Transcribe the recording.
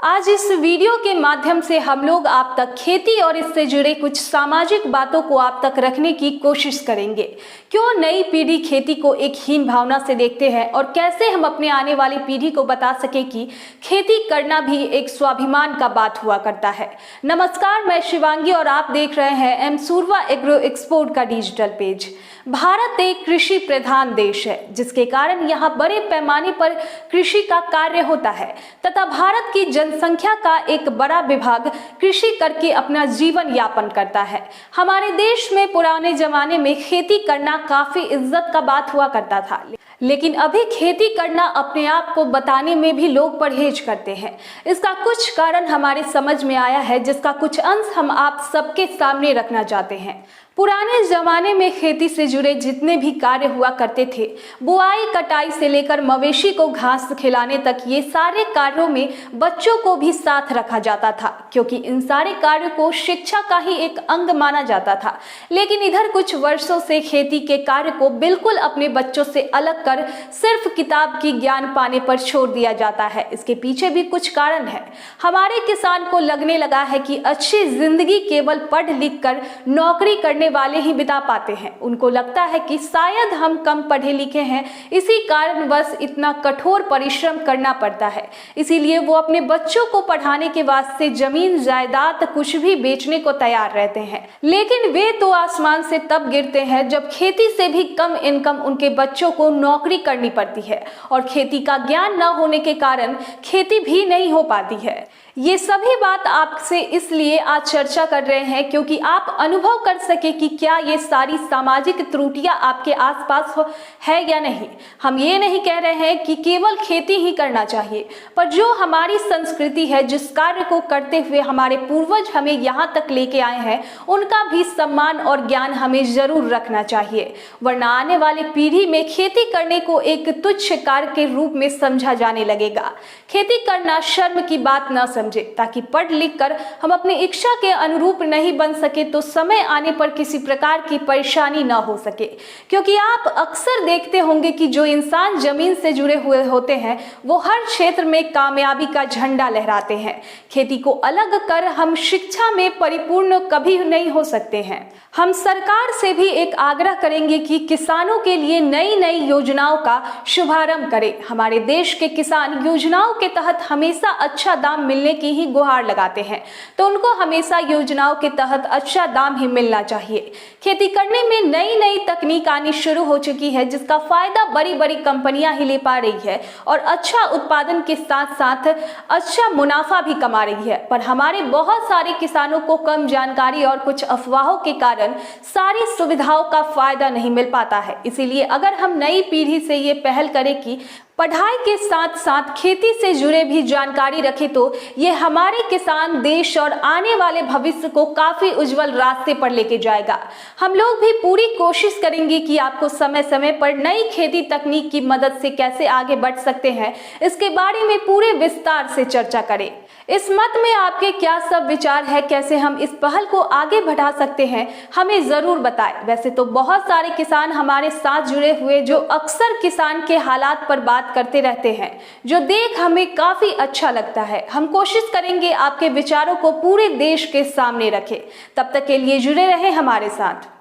आज इस वीडियो के माध्यम से हम लोग आप तक खेती और इससे जुड़े कुछ सामाजिक बातों को आप तक रखने की कोशिश करेंगे। क्यों नई पीढ़ी खेती को एक हीन भावना से देखते हैं और कैसे हम अपने आने वाली पीढ़ी को बता सके कि खेती करना भी एक स्वाभिमान का बात हुआ करता है। नमस्कार, मैं शिवांगी और आप देख रहे हैं एम सूर्वा एग्रो एक्सपोर्ट का डिजिटल पेज। भारत एक कृषि प्रधान देश है, जिसके कारण यहाँ बड़े पैमाने पर कृषि का कार्य होता है तथा भारत की जनसंख्या का एक बड़ा विभाग कृषि करके अपना जीवन यापन करता है। हमारे देश में पुराने जमाने में खेती करना काफी इज्जत का बात हुआ करता था, लेकिन अभी खेती करना अपने आप को बताने में भी लोग परहेज करते हैं। इसका कुछ कारण हमारे समझ में आया है, जिसका कुछ अंश हम आप सबके सामने रखना चाहते हैं। पुराने जमाने में खेती से जुड़े जितने भी कार्य हुआ करते थे, बुआई कटाई से लेकर मवेशी को घास खिलाने तक, ये सारे कार्यों में बच्चों को भी साथ रखा जाता था, क्योंकि इन सारे कार्यों को शिक्षा का ही एक अंग माना जाता था। लेकिन इधर कुछ वर्षों से खेती के कार्य को बिल्कुल अपने बच्चों से अलग कर सिर्फ किताब की ज्ञान पाने पर छोड़ दिया जाता है। इसके पीछे भी कुछ कारण है। हमारे किसान को लगने लगा है कि अच्छी जिंदगी केवल पढ़ लिख कर नौकरी करने वाले ही बिता पाते हैं। उनको लगता है कि शायद हम कम पढ़े लिखे हैं, इसी कारणवश इतना कठोर परिश्रम करना पड़ता है। इसीलिए वो अपने बच्चों को पढ़ाने के वास्ते जमीन जायदाद कुछ भी बेचने को तैयार रहते हैं। लेकिन वे तो आसमान से तब गिरते हैं जब खेती से भी कम इनकम उनके बच्चों को नौकरी करनी पड़ती है और खेती का ज्ञान न होने के कारण खेती भी नहीं हो पाती है। ये सभी बात आपसे इसलिए आज चर्चा कर रहे हैं क्योंकि आप अनुभव कर सके कि क्या ये सारी सामाजिक त्रुटियां आपके आसपास है या नहीं। हम ये नहीं कह रहे हैं कि केवल खेती ही करना चाहिए, पर जो हमारी संस्कृति है, जिस कार्य को करते हुए हमारे पूर्वज हमें यहाँ तक लेके आए हैं, उनका भी सम्मान और ज्ञान हमें जरूर रखना चाहिए। वरना आने वाली पीढ़ी में खेती करने को एक तुच्छ कार्य के रूप में समझा जाने लगेगा। खेती करना शर्म की बात न समझे, ताकि पढ़ लिख कर हम अपनी इच्छा के अनुरूप नहीं बन सके तो समय आने पर किसी प्रकार की परेशानी न हो सके। क्योंकि आप अक्सर देखते होंगे कि जो इंसान जमीन से जुड़े हुए होते हैं, वो हर क्षेत्र में कामयाबी का झंडा लहराते हैं। खेती को अलग कर हम शिक्षा में परिपूर्ण कभी नहीं हो सकते हैं। हम सरकार से भी एक आग्रह करेंगे कि किसानों के लिए नई नई योजनाओं का शुभारंभ करें। हमारे देश के किसान योजनाओं के तहत हमेशा अच्छा दाम मिलने की ही गुहार लगाते हैं, तो उनको हमेशा योजनाओं के तहत अच्छा दाम ही मिलना चाहिए। खेती करने में नई नई तकनीक आनी शुरू हो चुकी है, जिसका फायदा बड़ी बड़ी कंपनियां ही ले पा रही है और अच्छा उत्पादन के साथ साथ अच्छा मुनाफा भी कमा रही है। पर हमारे बहुत सारे किसानों को कम जानकारी और कुछ अफवाहों के कारण सारी सुविधाओं का फायदा नहीं मिल पाता है। इसीलिए अगर हम नई पीढ़ी से ये पहल करें कि पढ़ाई के साथ साथ खेती से जुड़े भी जानकारी रखें, तो ये हमारे किसान देश और आने वाले भविष्य को काफी उज्जवल रास्ते पर लेके जाएगा। हम लोग भी पूरी कोशिश करेंगे कि आपको समय समय पर नई खेती तकनीक की मदद से कैसे आगे बढ़ सकते हैं, इसके बारे में पूरे विस्तार से चर्चा करें। इस मत में आपके क्या सब विचार है, कैसे हम इस पहल को आगे बढ़ा सकते हैं, हमें जरूर बताएं। वैसे तो बहुत सारे किसान हमारे साथ जुड़े हुए जो अक्सर किसान के हालात पर बात करते रहते हैं, जो देख हमें काफी अच्छा लगता है। हम कोशिश करेंगे आपके विचारों को पूरे देश के सामने रखें। तब तक के लिए जुड़े रहें हमारे साथ।